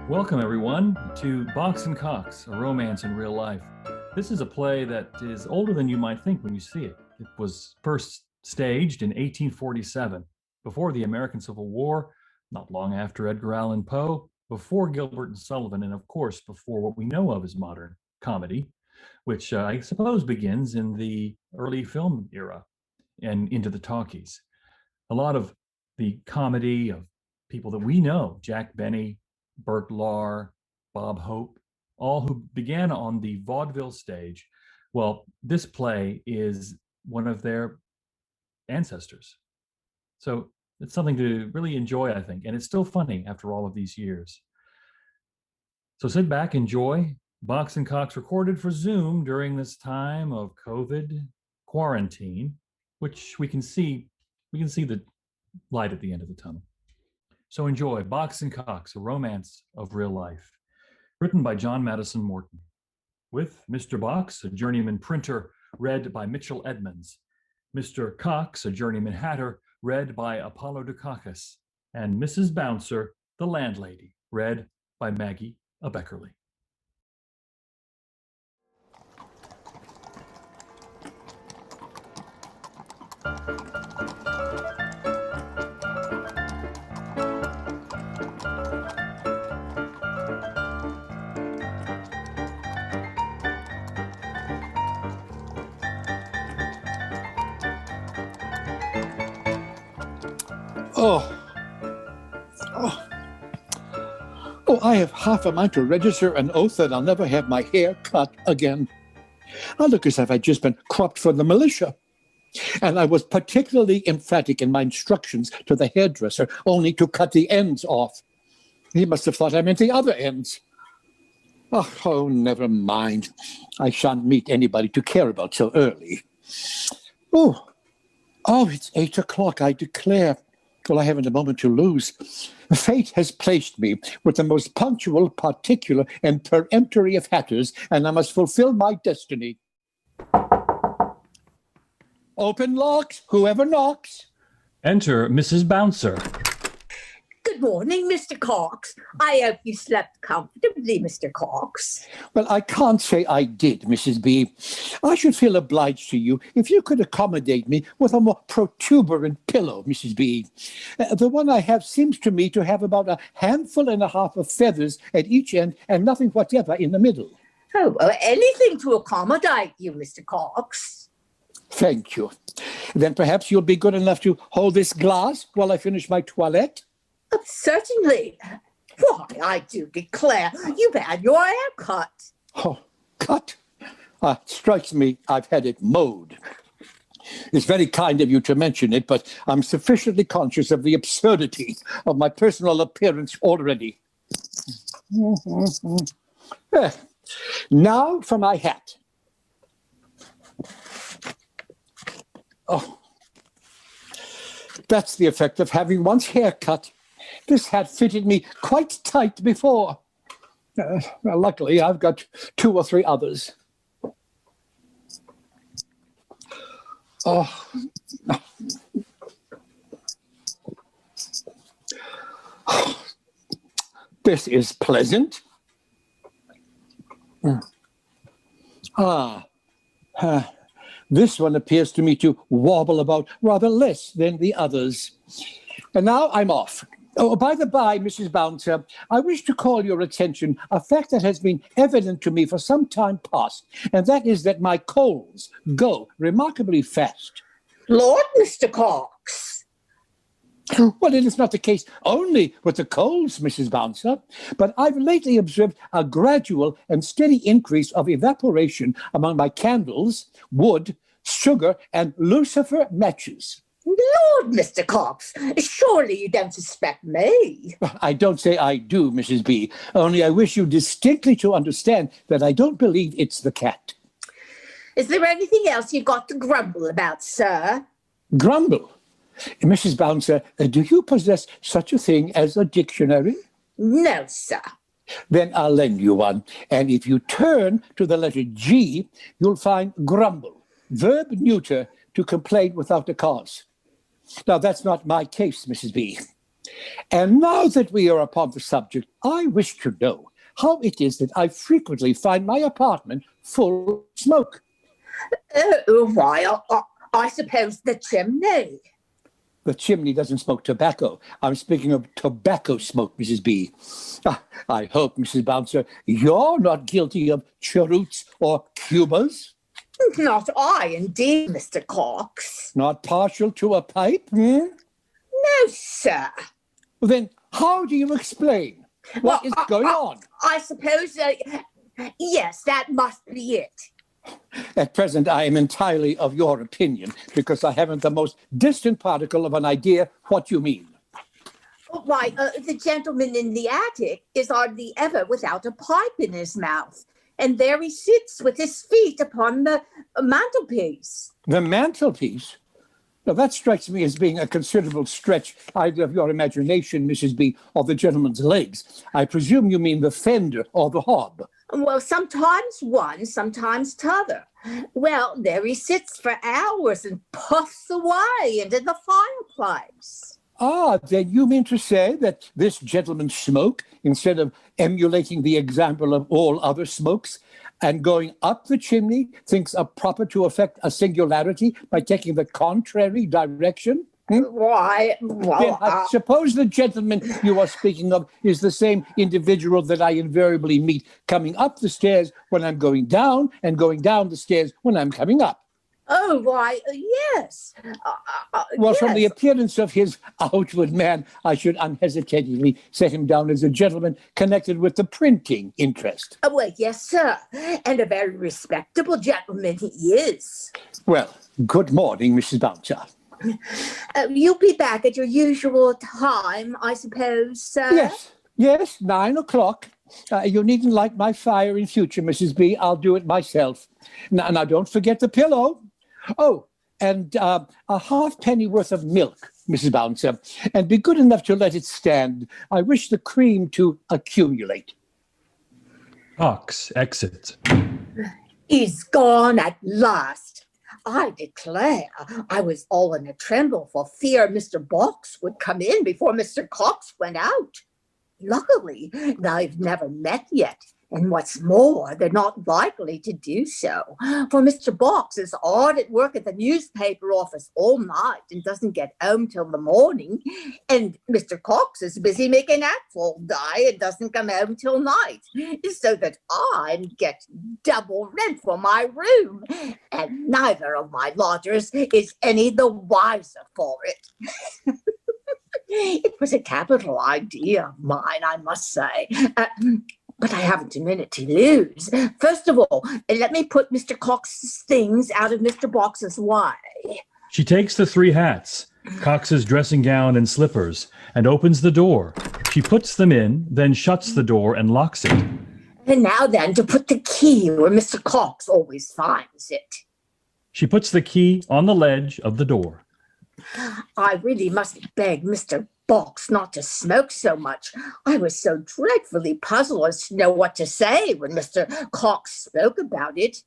Welcome, everyone, to Box and Cox, a romance in real life. This is a play that is older than you might think when you see it. It was first staged in 1847, before the American Civil War, not long after Edgar Allan Poe, before Gilbert and Sullivan, and of course, before what we know of as modern comedy, which I suppose begins in the early film era and into the talkies. A lot of the comedy of people that we know, Jack Benny, Burt Lahr, Bob Hope, all who began on the vaudeville stage. Well, this play is one of their ancestors. So it's something to really enjoy, I think. And it's still funny after all of these years. So sit back, enjoy. Box and Cox recorded for Zoom during this time of COVID quarantine, which we can see the light at the end of the tunnel. So enjoy Box and Cox, a romance of real life, written by John Madison Morton, with Mr. Box, a journeyman printer, read by Mitchell Edmonds, Mr. Cox, a journeyman hatter, read by Apollo DUKAKIS, and Mrs. Bouncer, the landlady, read by Maggie ABECKERLY. I have half a mind to register an oath that I'll never have my hair cut again. I look as if I'd just been cropped for the militia. And I was particularly emphatic in my instructions to the hairdresser, only to cut the ends off. He must have thought I meant the other ends. Oh, never mind. I shan't meet anybody to care about so early. Oh, it's 8 o'clock, I declare. Well, I haven't a moment to lose. Fate has placed me with the most punctual, particular, and peremptory of hatters, and I must fulfill my destiny. Open locks, whoever knocks. Enter Mrs. Bouncer. Good morning, Mr. Cox. I hope you slept comfortably, Mr. Cox. Well, I can't say I did, Mrs. B. I should feel obliged to you if you could accommodate me with a more protuberant pillow, Mrs. B. The one I have seems to me to have about a handful and a half of feathers at each end and nothing whatever in the middle. Oh, well, anything to accommodate you, Mr. Cox. Thank you. Then perhaps you'll be good enough to hold this glass while I finish my toilette? Certainly. Why, I do declare, you've had your hair cut. Oh, cut? Strikes me I've had it mowed. It's very kind of you to mention it, but I'm sufficiently conscious of the absurdity of my personal appearance already. Now for my hat. Oh, that's the effect of having one's hair cut. This hat fitted me quite tight before. Well, luckily, I've got 2 or 3 others. Oh. This is pleasant. This one appears to me to wobble about rather less than the others. And now I'm off. Oh, by the by, Mrs. Bouncer, I wish to call your attention a fact that has been evident to me for some time past, and that is that my colds go remarkably fast. Lord, Mr. Cox. Well, it is not the case only with the colds, Mrs. Bouncer, but I've lately observed a gradual and steady increase of evaporation among my candles, wood, sugar, and lucifer matches. Lord, Mr. Cox, surely you don't suspect me. I don't say I do, Mrs. B. Only I wish you distinctly to understand that I don't believe it's the cat. Is there anything else you've got to grumble about, sir? Grumble? Mrs. Bouncer, do you possess such a thing as a dictionary? No, sir. Then I'll lend you one. And if you turn to the letter G, you'll find grumble, verb neuter, to complain without a cause. Now, that's not my case, Mrs. B. And now that we are upon the subject, I wish to know how it is that I frequently find my apartment full of smoke. Why, I suppose the chimney. The chimney doesn't smoke tobacco. I'm speaking of tobacco smoke, Mrs. B. I hope, Mrs. Bouncer, you're not guilty of cheroots or Cubas? Not I, indeed, Mr. Cox. Not partial to a pipe? No, sir. Well, then how do you explain? What is going on? I suppose, yes, that must be it. At present, I am entirely of your opinion because I haven't the most distant particle of an idea what you mean. Why, the gentleman in the attic is hardly ever without a pipe in his mouth, and there he sits with his feet upon the mantelpiece. The mantelpiece? Now, that strikes me as being a considerable stretch either of your imagination, Mrs. B., or the gentleman's legs. I presume you mean the fender or the hob. Well, sometimes one, sometimes t'other. Well, there he sits for hours and puffs away into the fireplace. Ah, then you mean to say that this gentleman's smoke, instead of emulating the example of all other smokes and going up the chimney, thinks it proper to effect a singularity by taking the contrary direction? Why, well, Then I suppose the gentleman you are speaking of is the same individual that I invariably meet coming up the stairs when I'm going down and going down the stairs when I'm coming up. Oh, why, yes. Well, yes. From the appearance of his outward man, I should unhesitatingly set him down as a gentleman connected with the printing interest. Well, yes, sir. And a very respectable gentleman he is. Well, good morning, Mrs. Bouncer. You'll be back at your usual time, I suppose, sir? Yes, 9 o'clock. You needn't light my fire in future, Mrs. B. I'll do it myself. Now don't forget the pillow. Oh, and a halfpenny worth of milk, Mrs. Bouncer. And be good enough to let it stand. I wish the cream to accumulate. Cox exits. He's gone at last. I declare, I was all in a tremble for fear Mr. Box would come in before Mr. Cox went out. Luckily, they've never met yet, and what's more, they're not likely to do so, for Mr. Box is hard at work at the newspaper office all night and doesn't get home till the morning, and Mr. Cox is busy making acts all day and doesn't come home till night, so that I get double rent for my room, and neither of my lodgers is any the wiser for it. It was a capital idea of mine, I must say. But I haven't a minute to lose. First of all, let me put Mr. Cox's things out of Mr. Box's way. She takes the 3 hats, Cox's dressing gown and slippers, and opens the door. She puts them in, then shuts the door and locks it. And now then, to put the key where Mr. Cox always finds it. She puts the key on the ledge of the door. I really must beg Mr. Box not to smoke so much. I was so dreadfully puzzled as to know what to say when Mr. Cox spoke about it.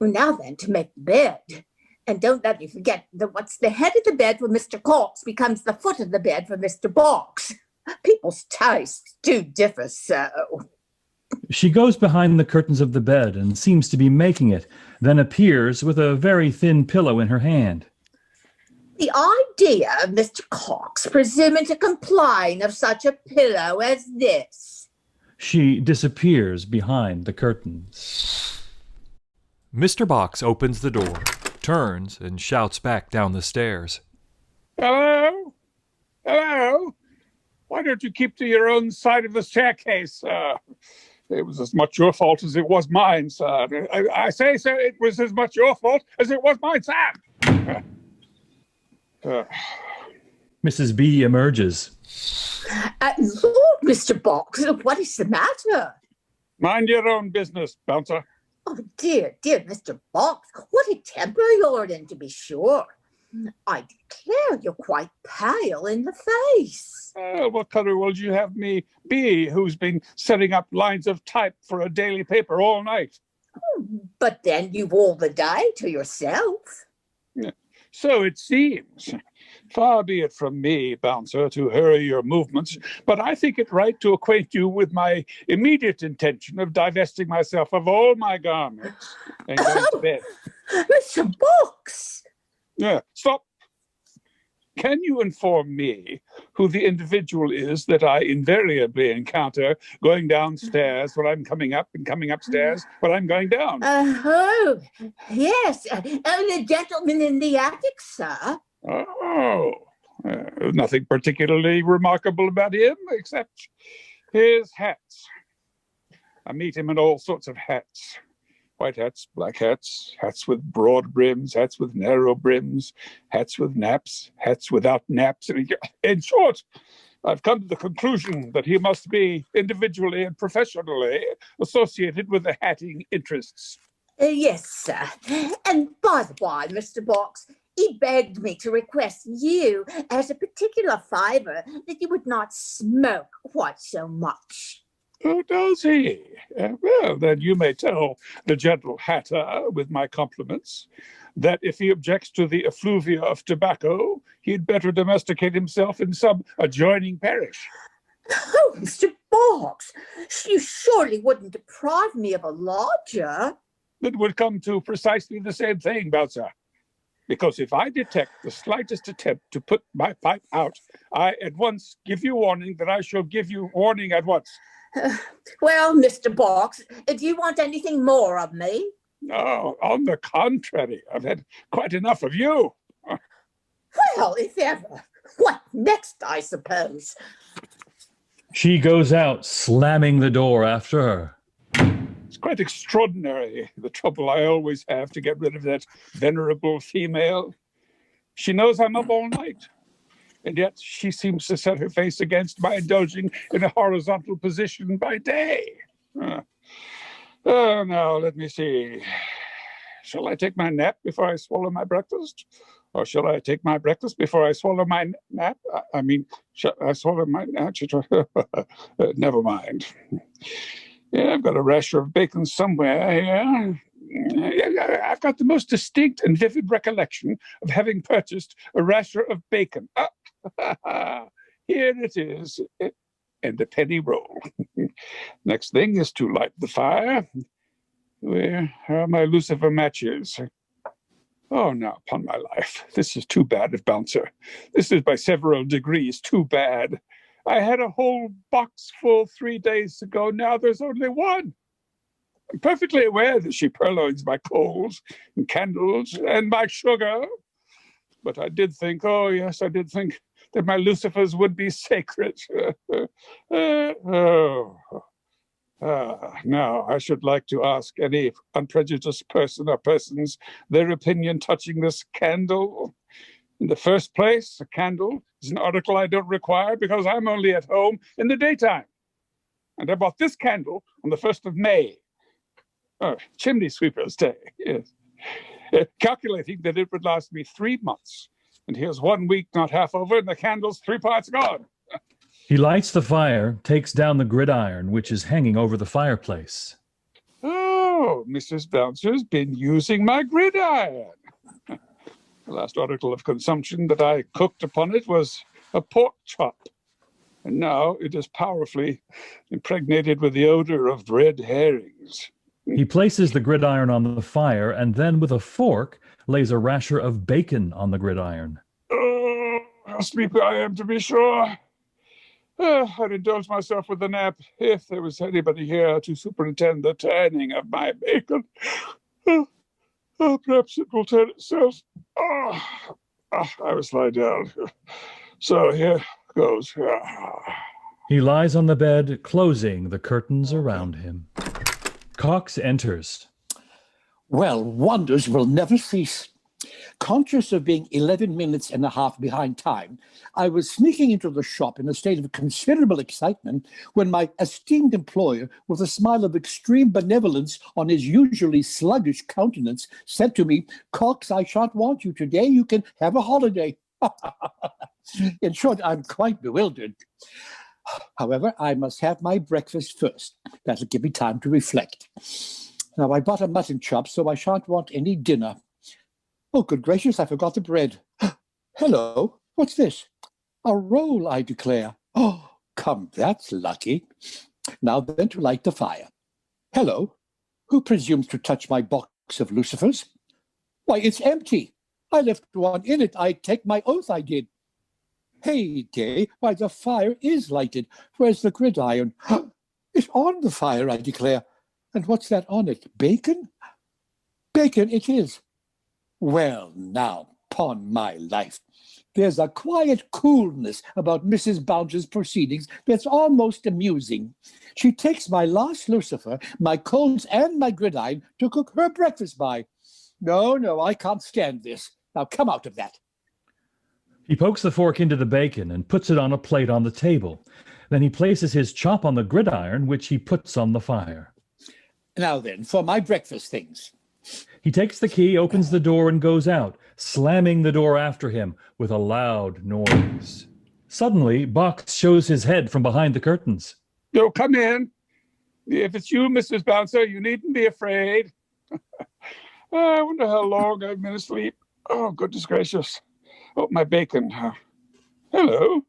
Now then, to make the bed. And don't let me forget that what's the head of the bed for Mr. Cox becomes the foot of the bed for Mr. Box. People's tastes do differ so. She goes behind the curtains of the bed and seems to be making it, then appears with a very thin pillow in her hand. The idea of Mr. Cox presuming to complain of such a pillow as this. She disappears behind the curtains. Mr. Box opens the door, turns, and shouts back down the stairs. Hello? Hello? Why don't you keep to your own side of the staircase, sir? It was as much your fault as it was mine, sir. I say, sir, it was as much your fault as it was mine, sir. Mrs. B emerges. Lord, Mr. Box, what is the matter? Mind your own business, Bouncer. Oh, dear, dear Mr. Box, what a temper you're in, to be sure. I declare you're quite pale in the face. What color will you have me be, who's been setting up lines of type for a daily paper all night? But then you've all the day to yourself. So it seems. Far be it from me, Bouncer, to hurry your movements, but I think it right to acquaint you with my immediate intention of divesting myself of all my garments and going to bed. Mr. Box! Yeah, stop. Can you inform me who the individual is that I invariably encounter going downstairs when I'm coming up and coming upstairs when I'm going down? Oh, yes. The gentleman in the attic, sir. Oh, nothing particularly remarkable about him except his hats. I meet him in all sorts of hats. White hats, black hats, hats with broad brims, hats with narrow brims, hats with naps, hats without naps. In short, I've come to the conclusion that he must be individually and professionally associated with the hatting interests. Yes, sir. And by the by, Mr. Box, he begged me to request you as a particular favour that you would not smoke quite so much. Oh, does he? Well, then you may tell the gentle hatter, with my compliments, that if he objects to the effluvia of tobacco, he'd better domesticate himself in some adjoining parish. Oh, Mr. Box, you surely wouldn't deprive me of a lodger. It would come to precisely the same thing, Bouncer. Because if I detect the slightest attempt to put my pipe out, I at once give you warning that I shall give you warning at once. Well, Mr. Box, do you want anything more of me? No, on the contrary, I've had quite enough of you. Well, if ever. What next, I suppose? She goes out, slamming the door after her. It's quite extraordinary, the trouble I always have to get rid of that venerable female. She knows I'm up all night, and yet she seems to set her face against my indulging in a horizontal position by day. Oh, now, let me see. Shall I take my nap before I swallow my breakfast? Or shall I take my breakfast before I swallow my nap? I mean, shall I swallow my nap? Never mind. Yeah, I've got a rasher of bacon somewhere here. I've got the most distinct and vivid recollection of having purchased a rasher of bacon. Here it is, and a penny roll. Next thing is to light the fire. Where are my lucifer matches? Oh, now, upon my life, this is too bad of Bouncer. This is by several degrees too bad. I had a whole box full 3 days ago. Now there's only one. I'm perfectly aware that she purloins my coals and candles and my sugar. But I did think, oh, yes, I did think that my lucifers would be sacred. Now, I should like to ask any unprejudiced person or persons their opinion touching this candle. In the first place, a candle is an article I don't require because I'm only at home in the daytime. And I bought this candle on the 1st of May. Oh, chimney sweeper's day, yes. Calculating that it would last me 3 months. And here's 1 week not half over and the candle's 3 parts gone. He lights the fire, takes down the gridiron, which is hanging over the fireplace. Oh, Mrs. Bouncer's been using my gridiron. The last article of consumption that I cooked upon it was a pork chop. And now it is powerfully impregnated with the odor of red herrings. He places the gridiron on the fire and then with a fork lays a rasher of bacon on the gridiron. Oh, how sleepy I am, to be sure. I'd indulge myself with a nap if there was anybody here to superintend the turning of my bacon. Perhaps it will turn itself. I must lie down. So here goes. He lies on the bed, closing the curtains around him. Cox enters. Well, wonders will never cease. Conscious of being 11 minutes and a half behind time, I was sneaking into the shop in a state of considerable excitement when my esteemed employer, with a smile of extreme benevolence on his usually sluggish countenance, said to me, "Cox, I shan't want you today. You can have a holiday." In short, I'm quite bewildered. However, I must have my breakfast first. That'll give me time to reflect. Now, I bought a mutton chop, so I shan't want any dinner. Oh, good gracious, I forgot the bread. Hello, What's this? A roll, I declare. Oh, come, that's lucky. Now then to light the fire. Hello, who presumes to touch my box of lucifers? Why, it's empty. I left one in it. I take my oath I did. Heyday, why, the fire is lighted. Where's the gridiron? It's on the fire, I declare. And what's that on it? Bacon? Bacon it is. Well, now, 'pon my life, there's a quiet coolness about Mrs. Bounce's proceedings that's almost amusing. She takes my last lucifer, my coals, and my gridiron to cook her breakfast by. No, I can't stand this. Now come out of that. He pokes the fork into the bacon and puts it on a plate on the table. Then he places his chop on the gridiron, which he puts on the fire. Now then, for my breakfast things. He takes the key, opens the door, and goes out, slamming the door after him with a loud noise. Suddenly, Box shows his head from behind the curtains. Oh, come in. If it's you, Mrs. Bouncer, you needn't be afraid. I wonder how long I've been asleep. Oh, goodness gracious. Oh, my bacon. Hello.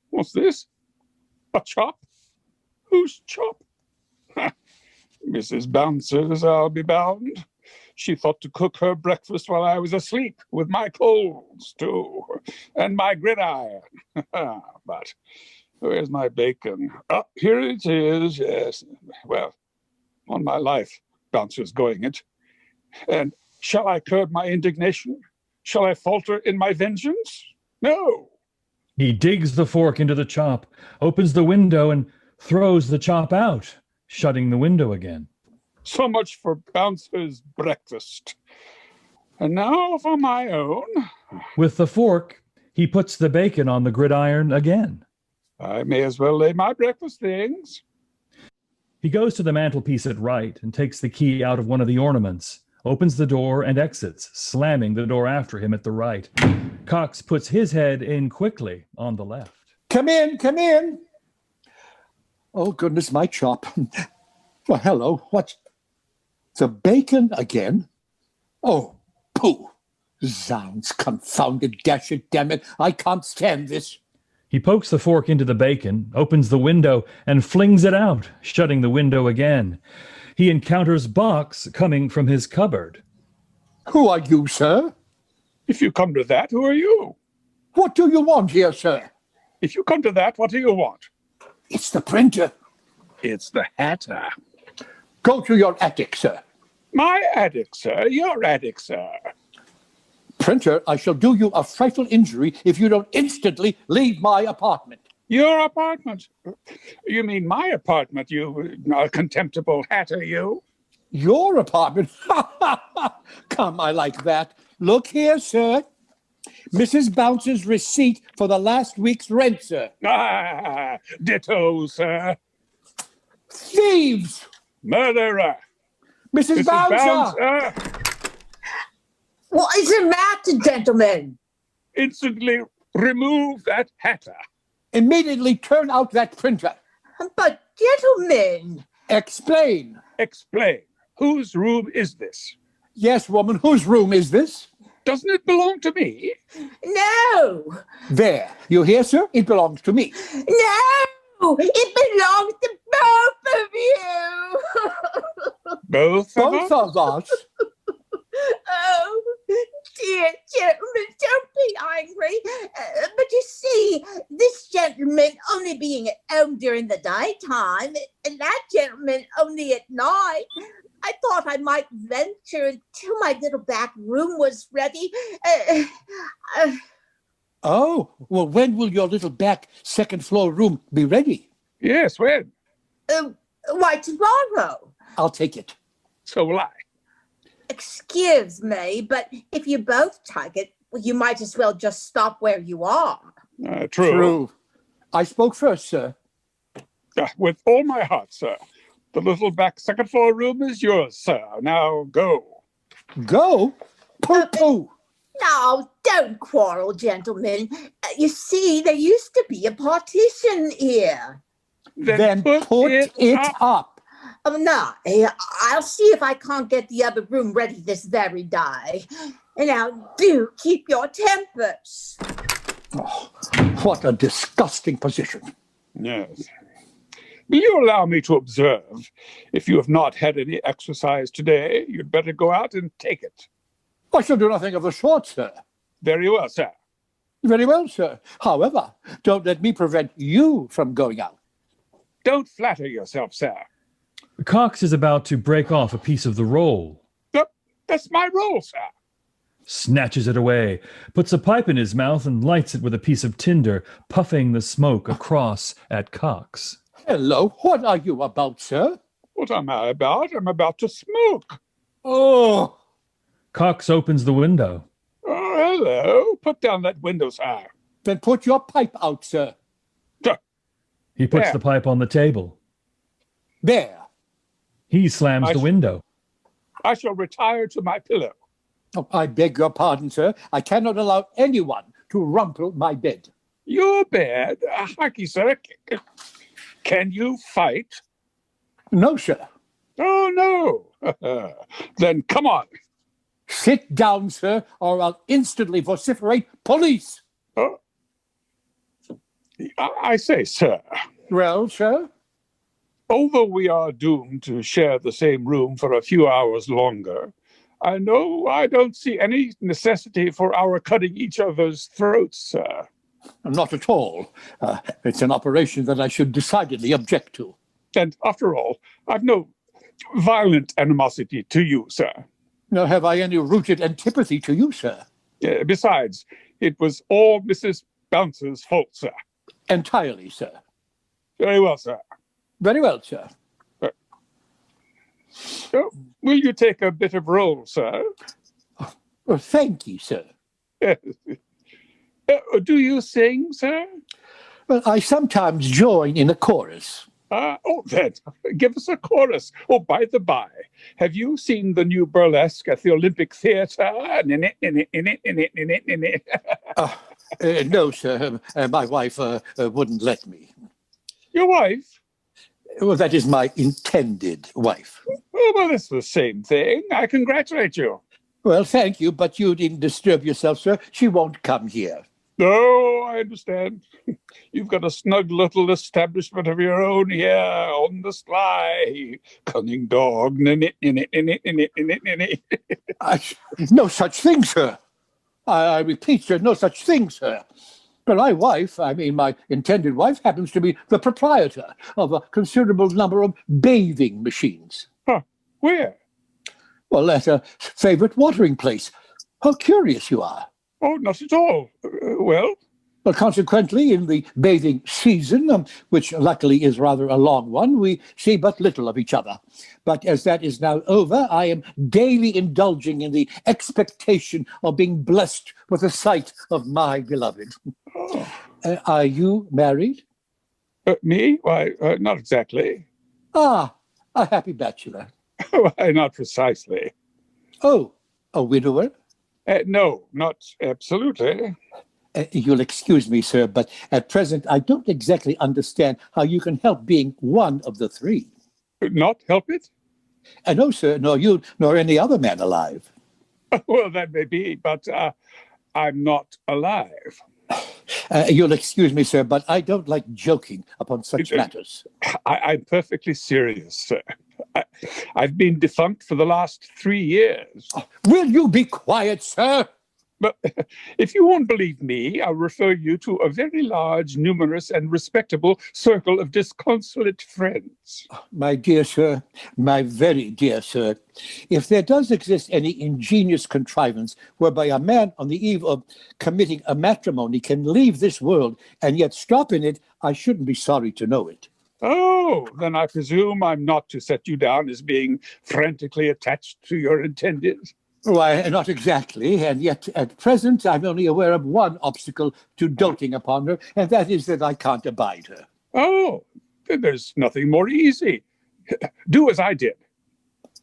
What's this? A chop? Whose chop? Mrs. Bouncer's, I'll be bound. She thought to cook her breakfast while I was asleep, with my coals, too, and my gridiron. But where's my bacon? Oh, here it is, yes. Well, on my life, Bouncer's going it. And shall I curb my indignation? Shall I falter in my vengeance? No. He digs the fork into the chop, opens the window, and throws the chop out, shutting the window again. So much for Bouncer's breakfast. And now for my own. With the fork, he puts the bacon on the gridiron again. I may as well lay my breakfast things. He goes to the mantelpiece at right and takes the key out of one of the ornaments, opens the door and exits, slamming the door after him at the right. Cox puts his head in quickly on the left. Come in, come in. Oh, goodness, my chop. Well, hello, what's the bacon again? Oh, pooh. Zounds, confounded dash it, damn it. I can't stand this. He pokes the fork into the bacon, opens the window, and flings it out, shutting the window again. He encounters Box coming from his cupboard. Who are you, sir? If you come to that, who are you? What do you want here, sir? If you come to that, what do you want? It's the printer. It's the hatter. Go to your attic, sir. My attic, sir. Your attic, sir. Printer, I shall do you a frightful injury if you don't instantly leave my apartment. Your apartment? You mean my apartment, you contemptible hatter, you? Your apartment? Come, I like that. Look here, sir. Mrs. Bounce's receipt for the last week's rent, sir. Ah, ditto, sir. Thieves! Murderer! Mrs. Bouncer! What is the matter, gentlemen? Instantly remove that hatter. Immediately turn out that printer. But, gentlemen. Explain. Explain. Whose room is this? Yes, woman, whose room is this? Doesn't it belong to me? No. There. You hear, sir? It belongs to me. No. It belongs to both of you. Both of Both us? of us. Oh, dear gentlemen, don't be angry. But you see, this gentleman only being at home during the daytime, and that gentleman only at night, I thought I might venture until my little back room was ready. Oh, well, when will your little back second floor room be ready? Yes, when? Why, tomorrow. I'll take it. So will I. Excuse me, but if you both take it, well, you might as well just stop where you are. True. I spoke first, sir. With all my heart, sir. The little back second floor room is yours, sir. Now go. Go? Pooh-pooh. No, don't quarrel, gentlemen. You see, there used to be a partition here. Then put it up. Oh, no, I'll see if I can't get the other room ready this very day. And now do keep your tempers. Oh, what a disgusting position. Yes. Will you allow me to observe? If you have not had any exercise today, you'd better go out and take it. I shall do nothing of the sort, sir. Very well, sir. Very well, sir. However, don't let me prevent you from going out. Don't flatter yourself, sir. Cox is about to break off a piece of the roll. That's my role, sir. Snatches it away, puts a pipe in his mouth, and lights it with a piece of tinder, puffing the smoke across at Cox. Hello, what are you about, sir? What am I about? I'm about to smoke. Oh, Cox opens the window. Oh, hello. Put down that window, sir. then put your pipe out, sir. He puts There. the pipe on the table. There. He slams I the sh- window. I shall retire to my pillow. Oh, I beg your pardon, sir. I cannot allow anyone to rumple my bed. Your bed? Harky, sir. Can you fight? No, sir. Oh, no. Then come on. Sit down, sir, or I'll instantly vociferate police. Oh. I say, sir, Well, sir? although we are doomed to share the same room for a few hours longer, I know I don't see any necessity for our cutting each other's throats, sir. Not at all. It's an operation that I should decidedly object to. And after all, I've no violent animosity to you, sir. Nor have I any rooted antipathy to you, sir. Besides, it was all Mrs. Bouncer's fault, sir. Entirely, sir. Very well, sir. Very well, sir. Oh, will you take a bit of roll, sir? Well, thank you, sir. Do you sing, sir? Well, I sometimes join in a chorus. Then, give us a chorus. Oh, by the by, have you seen the new burlesque at the Olympic Theatre? No, sir. My wife wouldn't let me. Your wife? Well, that is my intended wife. Oh, well, it's the same thing. I congratulate you. Well, thank you, but you needn't disturb yourself, sir. She won't come here. Oh, I understand. You've got a snug little establishment of your own here on the sly. Cunning dog. No such thing, sir. I repeat, sir, no such thing, sir. But my intended wife, happens to be the proprietor of a considerable number of bathing machines. Huh. Where? Well, at a favorite watering place. How curious you are. Oh, not at all. Well? Well, consequently, in the bathing season, which luckily is rather a long one, we see but little of each other. But as that is now over, I am daily indulging in the expectation of being blessed with the sight of my beloved. Oh. Are you married? Me? Why, not exactly. Ah, a happy bachelor. Why, not precisely. Oh, a widower? No, not absolutely. You'll excuse me, sir, but at present I don't exactly understand how you can help being one of the three. Not help it? No, sir, nor you, nor any other man alive. Well, that may be, but I'm not alive. You'll excuse me, sir, but I don't like joking upon such matters. I'm perfectly serious, sir. I've been defunct for the last 3 years. Will you be quiet, sir? But if you won't believe me, I'll refer you to a very large, numerous, and respectable circle of disconsolate friends. My dear sir, my very dear sir, if there does exist any ingenious contrivance whereby a man on the eve of committing a matrimony can leave this world and yet stop in it, I shouldn't be sorry to know it. Oh, then I presume I'm not to set you down as being frantically attached to your intended. Why, not exactly, and yet at present I'm only aware of one obstacle to doting upon her, and that is that I can't abide her. Oh, then there's nothing more easy. Do as I did.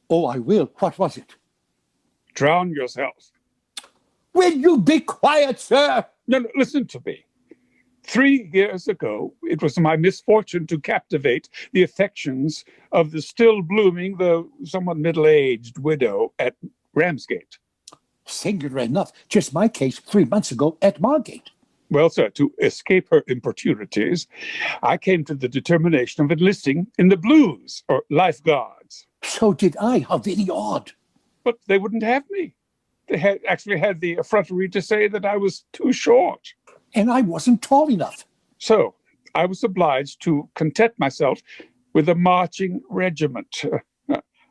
Oh, I will. What was it? Drown yourself. Will you be quiet, sir? No, listen to me. 3 years ago, it was my misfortune to captivate the affections of the still blooming, though somewhat middle-aged widow at Ramsgate. Singular enough, just my case 3 months ago at Margate. Well, sir, to escape her importunities, I came to the determination of enlisting in the Blues, or Life Guards. So did I. How very odd. But they wouldn't have me. They had actually had the effrontery to say that I was too short. And I wasn't tall enough. So I was obliged to content myself with a marching regiment.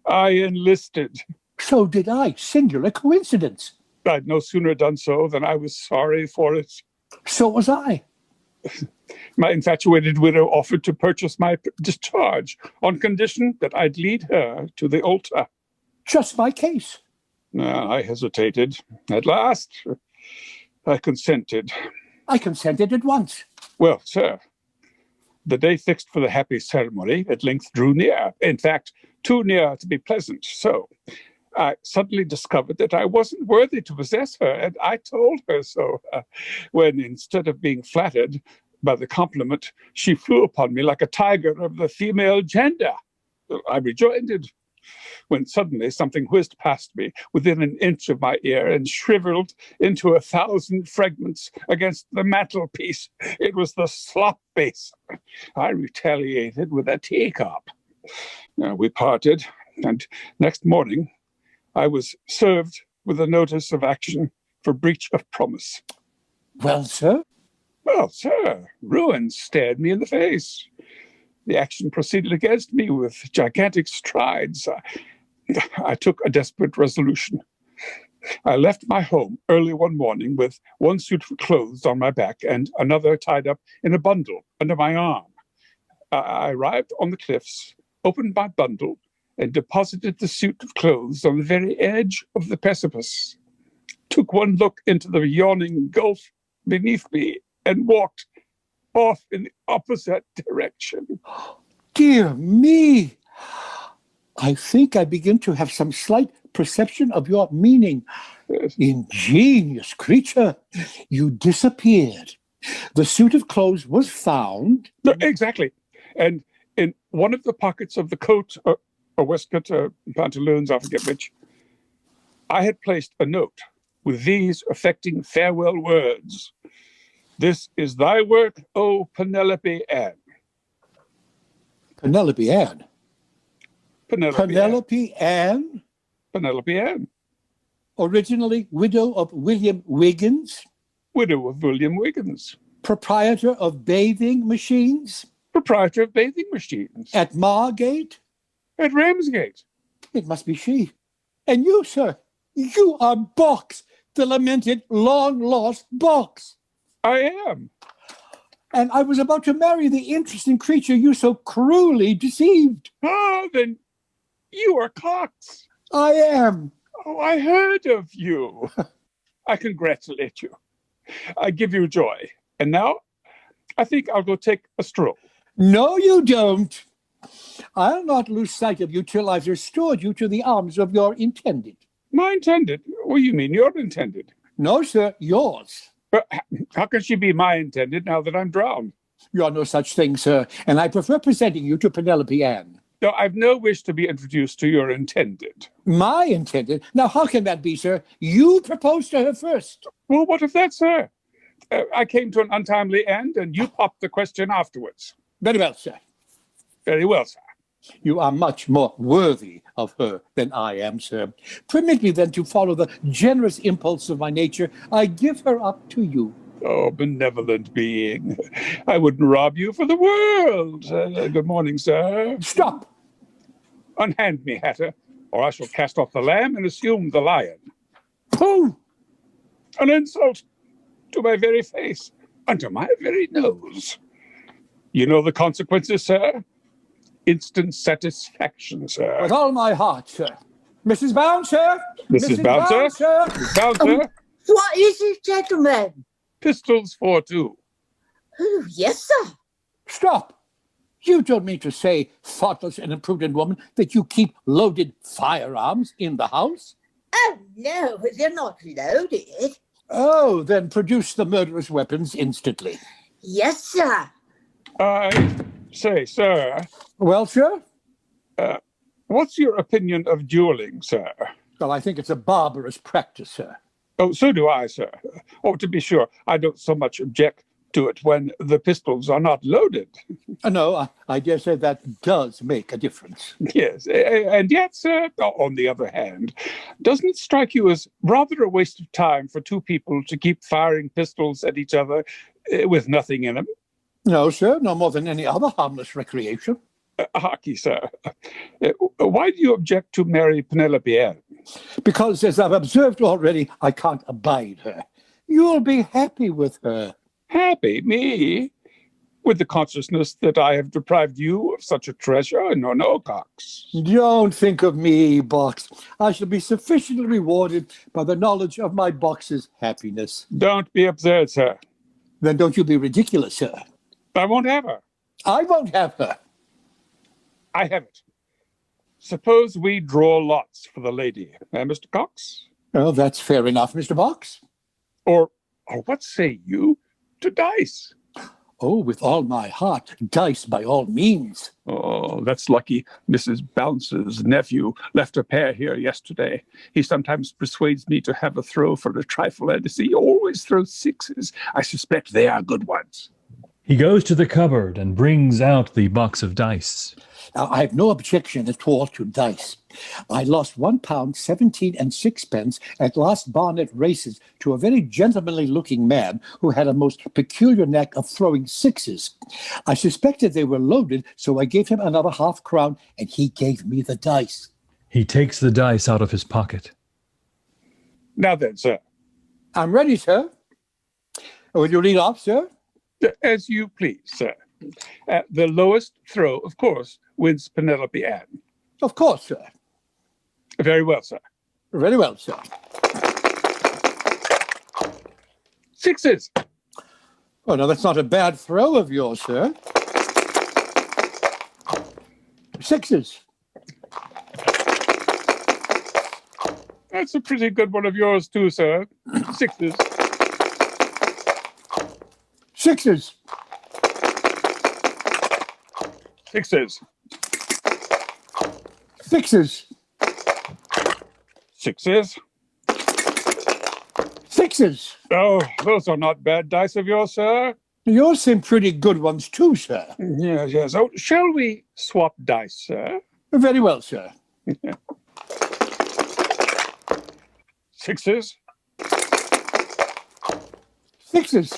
I enlisted. So did I. Singular coincidence. I'd no sooner done so than I was sorry for it. So was I. My infatuated widow offered to purchase my discharge on condition that I'd lead her to the altar. Just my case. I hesitated. At last, I consented. I consented at once. Well, sir, the day fixed for the happy ceremony at length drew near. In fact, too near to be pleasant. So I suddenly discovered that I wasn't worthy to possess her, and I told her so, when instead of being flattered by the compliment, she flew upon me like a tiger of the female gender. I rejoined, when suddenly something whizzed past me within an inch of my ear and shriveled into 1,000 fragments against the mantelpiece. It was the slop basin. I retaliated with a teacup. We parted, and next morning I was served with a notice of action for breach of promise. Well, sir? Well, sir, ruin stared me in the face. The action proceeded against me with gigantic strides. I took a desperate resolution. I left my home early one morning with one suit of clothes on my back and another tied up in a bundle under my arm. I arrived on the cliffs, opened my bundle, and deposited the suit of clothes on the very edge of the precipice. Took one look into the yawning gulf beneath me and walked off in the opposite direction. Dear me! I think I begin to have some slight perception of your meaning. Yes. Ingenious creature, you disappeared. The suit of clothes was found. No, exactly. And in one of the pockets of the coat, or waistcoat, pantaloons, I forget which, I had placed a note with these affecting farewell words. This is thy work, O Penelope Ann. Penelope Ann? Penelope Ann? Penelope Ann. Originally widow of William Wiggins? Widow of William Wiggins. Proprietor of bathing machines? Proprietor of bathing machines. At Margate? At Ramsgate. It must be she. And you, sir, you are Box, the lamented, long-lost Box. I am. And I was about to marry the interesting creature you so cruelly deceived. Ah, then you are Cox. I am. Oh, I heard of you. I congratulate you. I give you joy. And now, I think I'll go take a stroll. No, you don't. I'll not lose sight of you till I've restored you to the arms of your intended. My intended? What do you mean, your intended? No, sir, yours. How can she be my intended now that I'm drowned? You're no such thing, sir, and I prefer presenting you to Penelope Ann. No, I've no wish to be introduced to your intended. My intended? Now, how can that be, sir? You proposed to her first. Well, what of that, sir? I came to an untimely end, and you popped the question afterwards. Very well, sir. Very well, sir. You are much more worthy of her than I am, sir. Permit me then to follow the generous impulse of my nature. I give her up to you. Oh, benevolent being. I wouldn't rob you for the world. Good morning, sir. Stop! Unhand me, Hatter, or I shall cast off the lamb and assume the lion. Who? An insult to my very face, under my very nose. You know the consequences, sir? Instant satisfaction, sir. With all my heart, sir. Mrs. Bouncer! Mrs. Bouncer? Mrs. Bouncer? What is it, gentlemen? Pistols for two. Oh, yes, sir. Stop! You don't mean to say, thoughtless and imprudent woman, that you keep loaded firearms in the house? Oh, no, they're not loaded. Oh, then produce the murderous weapons instantly. Yes, sir. I say, sir. Well, sir? What's your opinion of dueling, sir? Well, I think it's a barbarous practice, sir. Oh, so do I, sir. Oh, to be sure, I don't so much object to it when the pistols are not loaded. No, I dare say that does make a difference. Yes, and yet, sir, on the other hand, doesn't it strike you as rather a waste of time for two people to keep firing pistols at each other with nothing in them? No, sir, no more than any other harmless recreation. Harky, sir, why do you object to marry Penelope Ann? Because, as I've observed already, I can't abide her. You'll be happy with her. Happy? Me? With the consciousness that I have deprived you of such a treasure? No, Cox. Don't think of me, Box. I shall be sufficiently rewarded by the knowledge of my Box's happiness. Don't be absurd, sir. Then don't you be ridiculous, sir. I won't have her. I won't have her. I have it. Suppose we draw lots for the lady, Mr. Cox? Oh, that's fair enough, Mr. Box. Or what say you to dice? Oh, with all my heart, dice by all means. Oh, that's lucky. Mrs. Bounce's nephew left a pair here yesterday. He sometimes persuades me to have a throw for a trifle, and he always throws sixes. I suspect they are good ones. He goes to the cupboard and brings out the box of dice. Now, I have no objection at all to dice. I lost £1 17 and sixpence at last Barnet races to a very gentlemanly-looking man who had a most peculiar knack of throwing sixes. I suspected they were loaded, so I gave him another half-crown, and he gave me the dice. He takes the dice out of his pocket. Now then, sir. I'm ready, sir. Will you lead off, sir? As you please, sir. The lowest throw, of course, wins Penelope Ann. Of course, sir. Very well, sir. Very well, sir. Sixes. Oh, no, that's not a bad throw of yours, sir. Sixes. That's a pretty good one of yours, too, sir. Sixes. Sixes. Sixes. Sixes. Sixes. Sixes. Oh, those are not bad dice of yours, sir. Yours seem pretty good ones, too, sir. Yes. Oh, shall we swap dice, sir? Very well, sir. Sixes. Sixes.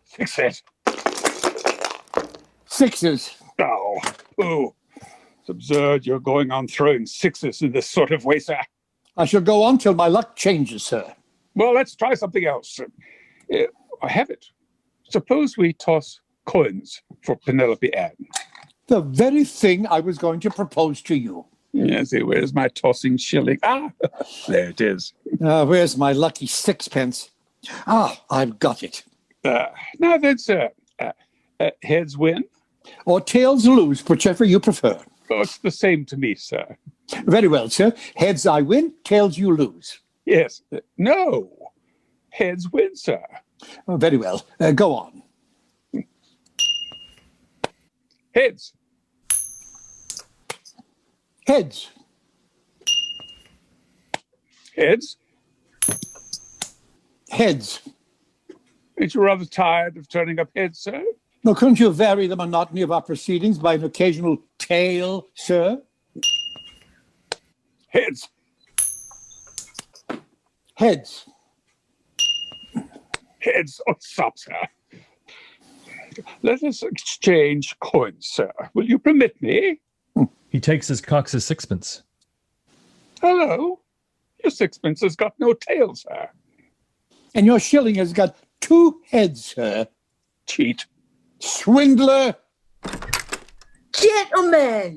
Sixes. Sixes. Oh, ooh. It's absurd you're going on throwing sixes in this sort of way, sir. I shall go on till my luck changes, sir. Well, let's try something else. I have it. Suppose we toss coins for Penelope Ann. The very thing I was going to propose to you. Yes, where's my tossing shilling? Ah, there it is. Where's my lucky sixpence? Ah, I've got it. Now then, sir, heads win? Or tails lose, whichever you prefer. Oh, it's the same to me, sir. Very well, sir. Heads I win, tails you lose. Yes. No. Heads win, sir. Oh, very well. Go on. Heads. Heads. Heads. Heads. Ain't you rather tired of turning up heads, sir? Now, couldn't you vary the monotony of our proceedings by an occasional tail, sir? Heads. Heads. Heads. Oh, stop, sir. Let us exchange coins, sir. Will you permit me? He takes his Cox's sixpence. Hello. Your sixpence has got no tail, sir. And your shilling has got 2 heads, sir. Cheat. Swindler! Gentlemen!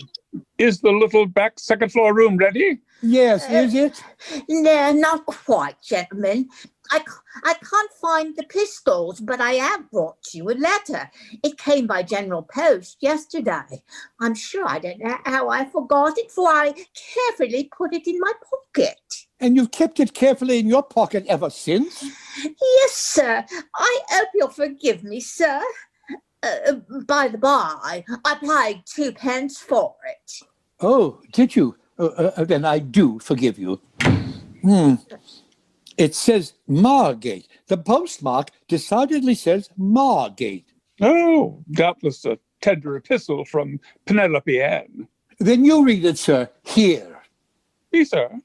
Is the little back second floor room ready? Yes, is it? No, not quite, gentlemen. I can't find the pistols, but I have brought you a letter. It came by general post yesterday. I'm sure I don't know how I forgot it, for I carefully put it in my pocket. And you've kept it carefully in your pocket ever since? Yes, sir. I hope you'll forgive me, sir. By the by, I paid 2 pence for it. Oh, did you? Then I do forgive you. It says Margate. The postmark decidedly says Margate. Oh, doubtless a tender epistle from Penelope Ann. Then you read it, sir, here. Please, sir.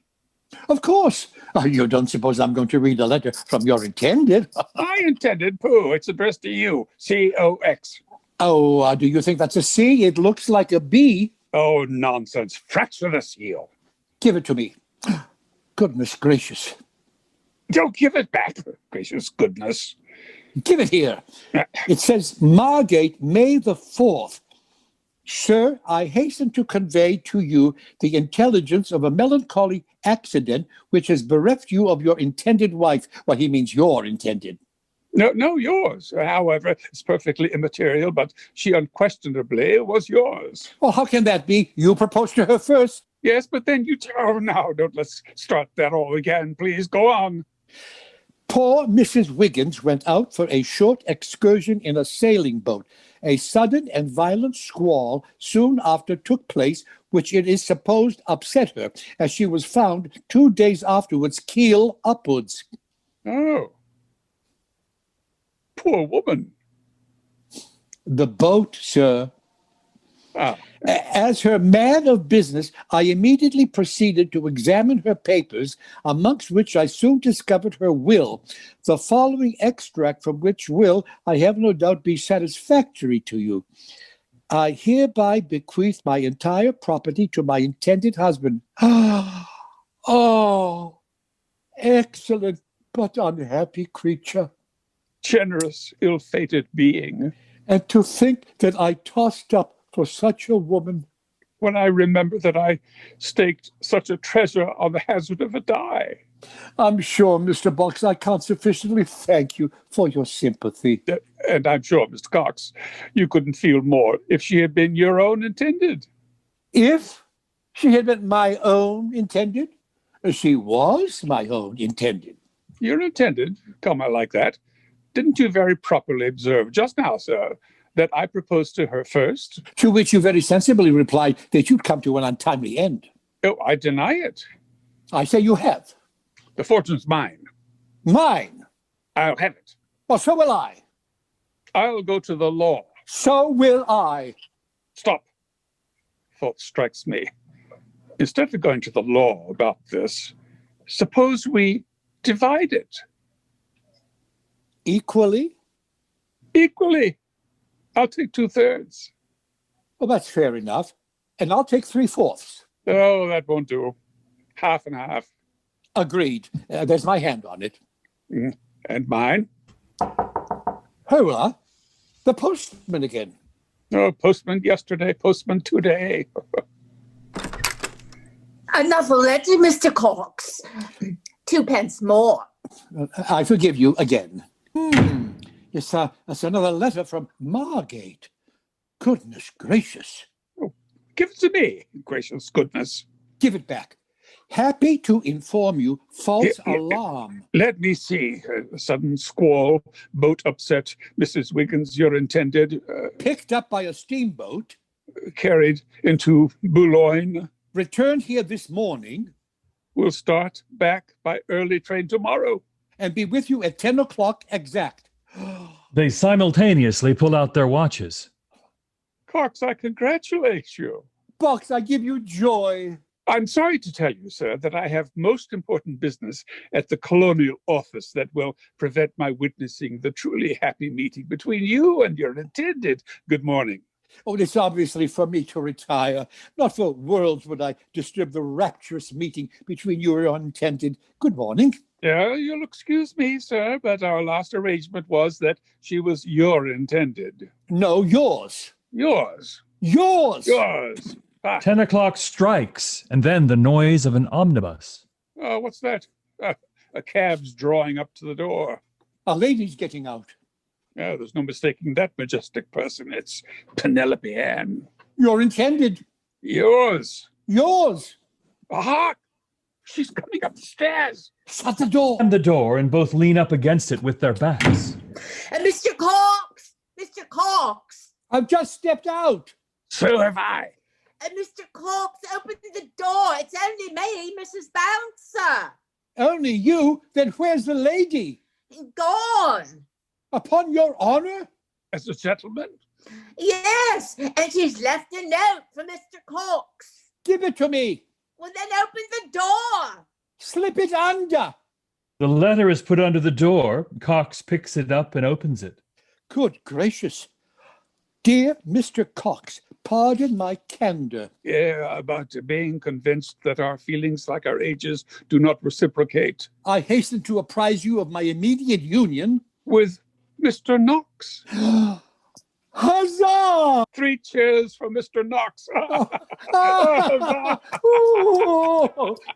Of course. You don't suppose I'm going to read a letter from your intended? I intended, pooh, it's addressed to you, C-O-X. Oh, do you think that's a C? It looks like a B. Oh, nonsense. Fracture the seal. Give it to me. Goodness gracious. Don't give it back, gracious goodness. Give it here. It says Margate, May the 4th. Sir, I hasten to convey to you the intelligence of a melancholy accident which has bereft you of your intended wife. Well, he means your intended. No, yours. However, it's perfectly immaterial, but she unquestionably was yours. Oh, how can that be? You proposed to her first. Yes, but then you... Oh, now, don't let's start that all again. Please, go on. Poor Mrs. Wiggins went out for a short excursion in a sailing boat. A sudden and violent squall soon after took place, which it is supposed upset her, as she was found 2 days afterwards keel upwards. Oh. Poor woman. The boat, sir. Ah. As her man of business, I immediately proceeded to examine her papers, amongst which I soon discovered her will, the following extract from which will, I have no doubt, be satisfactory to you. I hereby bequeath my entire property to my intended husband. Oh, excellent but unhappy creature. Generous, ill-fated being. And to think that I tossed up for such a woman. When I remember that I staked such a treasure on the hazard of a die. I'm sure, Mr. Box, I can't sufficiently thank you for your sympathy. And I'm sure, Mr. Cox, you couldn't feel more if she had been your own intended. If she had been my own intended? She was my own intended. Your intended? Come, I like that. Didn't you very properly observe just now, sir, that I proposed to her first? To which you very sensibly replied that you'd come to an untimely end. Oh, I deny it. I say you have. The fortune's mine. Mine? I'll have it. Well, so will I. I'll go to the law. So will I. Stop. Thought strikes me. Instead of going to the law about this, suppose we divide it. Equally? Equally. I'll take 2/3. Well, that's fair enough. And I'll take 3/4. Oh, that won't do. Half and half. Agreed. There's my hand on it. And mine? Hola. The postman again. Oh, postman yesterday, postman today. Another letter, Mr. Cox. 2 pence more. I forgive you again. Yes, that's another letter from Margate. Goodness gracious. Oh, give it to me, gracious goodness. Give it back. Happy to inform you, false alarm. Let me see. Sudden squall, boat upset, Mrs. Wiggins, your intended. Picked up by a steamboat. Carried into Boulogne. Returned here this morning. We'll start back by early train tomorrow. And be with you at 10 o'clock exact. They simultaneously pull out their watches. Cox, I congratulate you. Box, I give you joy. I'm sorry to tell you, sir, that I have most important business at the Colonial Office that will prevent my witnessing the truly happy meeting between you and your intended. Good morning. Oh, it's obviously for me to retire. Not for worlds would I disturb the rapturous meeting between you and your intended. Good morning. Yeah, you'll excuse me, sir, but our last arrangement was that she was your intended. No, yours. Yours. Yours. Yours. 10 o'clock strikes, and then the noise of an omnibus. Oh, what's that? A cab's drawing up to the door. A lady's getting out. Oh, there's no mistaking that majestic person. It's Penelope Ann. Your intended. Yours. Yours. Aha! She's coming up the stairs. Shut the door. And the door, and both lean up against it with their backs. Mr. Cox! Mr. Cox! I've just stepped out. So have I. Mr. Cox, open the door. It's only me, Mrs. Bouncer. Only you? Then where's the lady? Gone. Upon your honor? As a gentleman? Yes, and she's left a note for Mr. Cox. Give it to me. Well, then open the door. Slip it under. The letter is put under the door. Cox picks it up and opens it. Good gracious. Dear Mr. Cox, pardon my candor. Yeah, about being convinced that our feelings, like our ages, do not reciprocate. I hasten to apprise you of my immediate union With Mr. Knox. Huzzah! 3 cheers for Mr. Knox.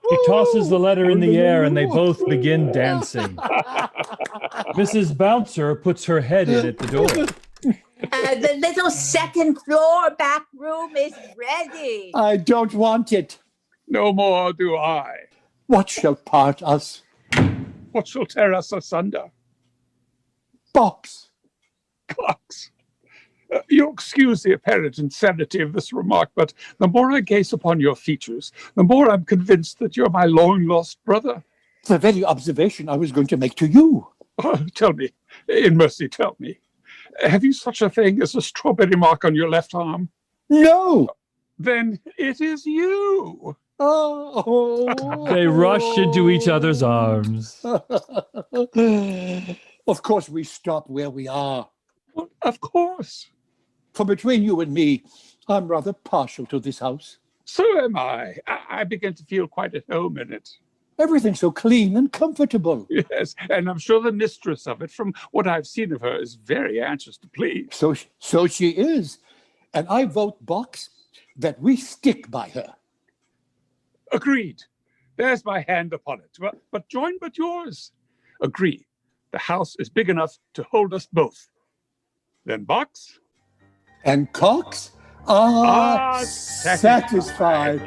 He tosses the letter in the air and they both begin dancing. Mrs. Bouncer puts her head in at the door. The little second floor back room is ready. I don't want it. No more do I. What shall part us? What shall tear us asunder? Box. Cox. You excuse the apparent insanity of this remark, but the more I gaze upon your features, the more I'm convinced that you're my long-lost brother. The very observation I was going to make to you. Oh, tell me, in mercy, tell me, have you such a thing as a strawberry mark on your left arm? No. Then it is you. Oh. They rush into each other's arms. Of course, we stop where we are. Well, of course. For between you and me, I'm rather partial to this house. So am I. I begin to feel quite at home in it. Everything's so clean and comfortable. Yes, and I'm sure the mistress of it, from what I've seen of her, is very anxious to please. So she is. And I vote, Box, that we stick by her. Agreed. There's my hand upon it. But join but yours. Agreed. The house is big enough to hold us both. Then Box. And Cox? Satisfied.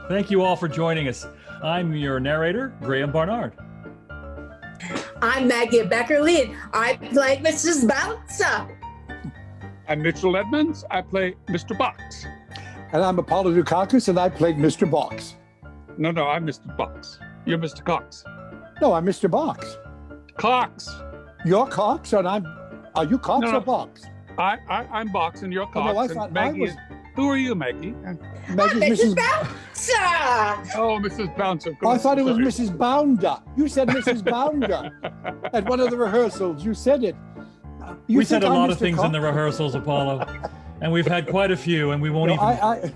Thank you all for joining us. I'm your narrator, Graham Barnard. I'm Maggie ABECKERLY, and I play Mrs. Bouncer. I'm Mitchell Edmonds. I play Mr. Box. And I'm Apollo DUKAKIS, and I played Mr. Box. No, I'm Mr. Box. You're Mr. Cox. No, I'm Mr. Box. Cox. You're Cox, and are you Cox No. or Box? I'm Box and you're Cox. no, I and thought Maggie I was... is... Who are you, Maggie? Mrs. Bouncer. Oh, Mrs. Bouncer. I thought it was Sorry. Mrs. Bounder. You said Mrs. Bounder. At one of the rehearsals, you said it. We said a lot of Mr. things Cox? in the rehearsals, Apollo, and we've had quite a few, and we won't even. I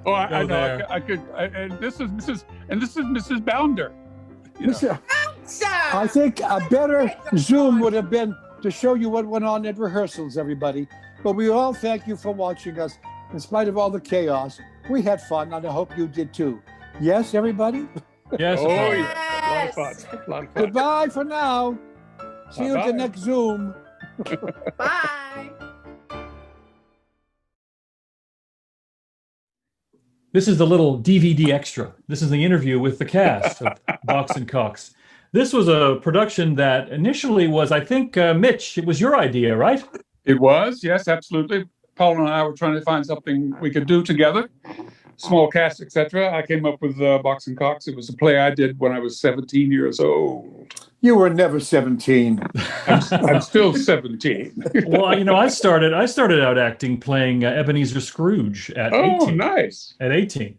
Go know. there. I could. And this is Mrs. Bounder. You know. Mr. Bouncer. I think a better Zoom would have been to show you what went on at rehearsals, everybody. But we all thank you for watching us. In spite of all the chaos, we had fun, and I hope you did too. Yes, everybody? Yes. Oh, Apollo. yeah. A lot of fun. Goodbye for now. See you at the Bye-bye. next Zoom. Bye. This is the little DVD extra. This is the interview with the cast of Box and Cox. This was a production that initially was, I think, Mitch, it was your idea, right? It was, yes, absolutely. Paul and I were trying to find something we could do together, small cast, etc. I came up with Box and Cox. It was a play I did when I was 17 years old. You were never 17. I'm still 17. Well, I started out acting playing Ebenezer Scrooge at 18. Oh, nice. At 18.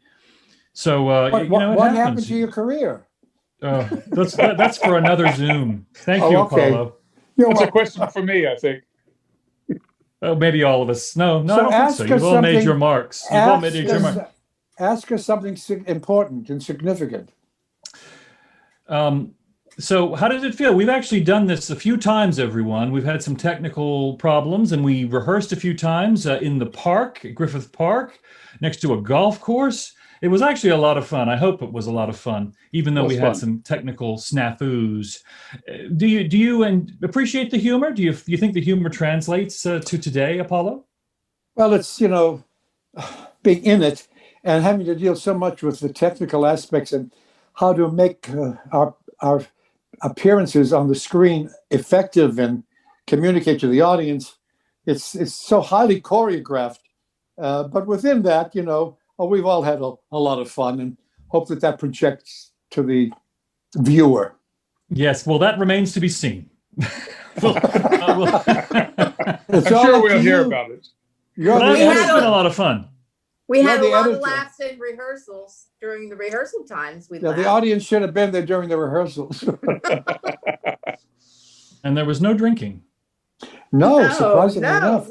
So, What happened to your career? that's for another Zoom. Thank you, okay. Apollo. That's a question for me, I think. Oh, maybe all of us. No, So I don't ask think so. us You've all made something- your marks. You've all made your marks. Ask us something important and significant. So how does it feel? We've actually done this a few times, everyone. We've had some technical problems, and we rehearsed a few times in the park, Griffith Park, next to a golf course. It was actually a lot of fun. I hope it was a lot of fun, even though we had some technical snafus. Do you appreciate the humor? Do you think the humor translates to today, Apollo? Well, it's, being in it and having to deal so much with the technical aspects and how to make our appearances on the screen effective and communicate to the audience. It's so highly choreographed, but within that, we've all had a lot of fun, and hope that projects to the viewer. Yes, well, that remains to be seen. It's I'm sure we'll hear about it. It's been a lot of fun. We had a lot editor. of laughs in rehearsals during the rehearsal times. We Yeah, laughed. the audience should have been there during the rehearsals. And there was no drinking. No, surprisingly enough.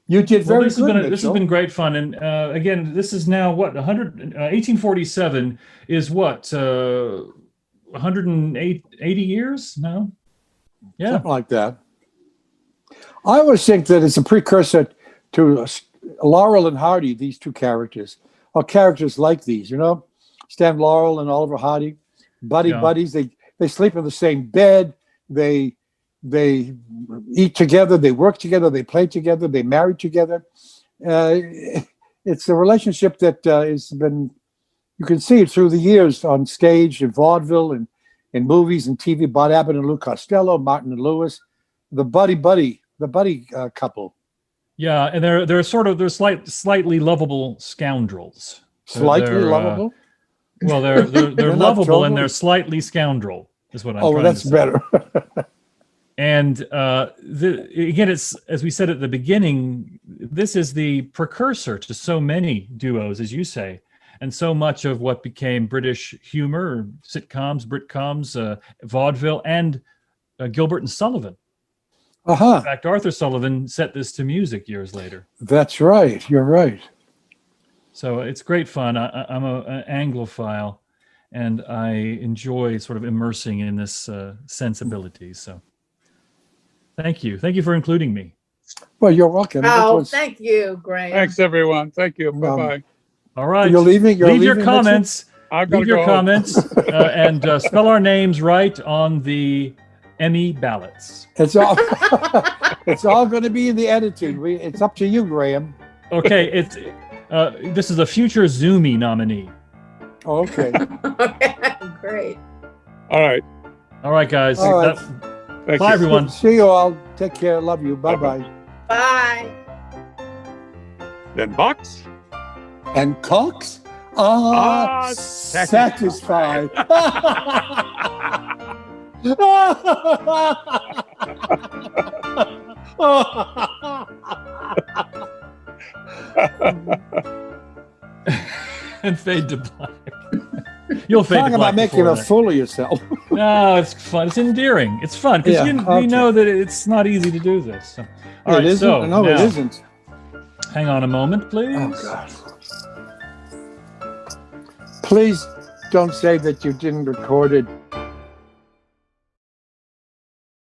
You did very this good, this has been great fun. And again, this is now what, 1847 is what, 180 years now? Yeah. Something like that. I always think that it's a precursor to Laurel and Hardy, these two characters, or characters like these, Stan Laurel and Oliver Hardy, buddies. They sleep in the same bed. They eat together. They work together. They play together. They marry together. It's a relationship that has been, you can see it through the years on stage, in vaudeville, and in movies and TV. Bud Abbott and Lou Costello, Martin and Lewis, the buddy couple. Yeah, and they're slightly lovable scoundrels. Slightly lovable? Well, they're lovable trouble? and they're slightly scoundrel is what I'm trying that's to say. better. And again, it's, as we said at the beginning, this is the precursor to so many duos, as you say, and so much of what became British humor, sitcoms, Britcoms, vaudeville, and Gilbert and Sullivan. In fact, Arthur Sullivan set this to music years later. That's right. You're right. So it's great fun. I'm an Anglophile, and I enjoy sort of immersing in this sensibility. So thank you. Thank you for including me. Well, you're welcome. Thank you, Graham. Thanks, everyone. Thank you. Bye-bye. All right. You're leaving? Leave your comments. Leave your comments and spell our names right on the Emmy ballots. It's all it's all going to be in the editing. It's up to you, Graham. Okay, this is a future Zoomy nominee. Oh, okay. Great. All right, guys. All right. Bye, everyone. See you all. Take care. Love you. Bye-bye. Bye. Then Box. And Cox? Satisfied. And fade to black. You'll fade to black. Talk about making a fool of yourself. No, it's fun. It's endearing. It's fun because we know that it's not easy to do this. So, all right, isn't? No, it isn't. Hang on a moment, please. Oh, God. Please don't say that you didn't record it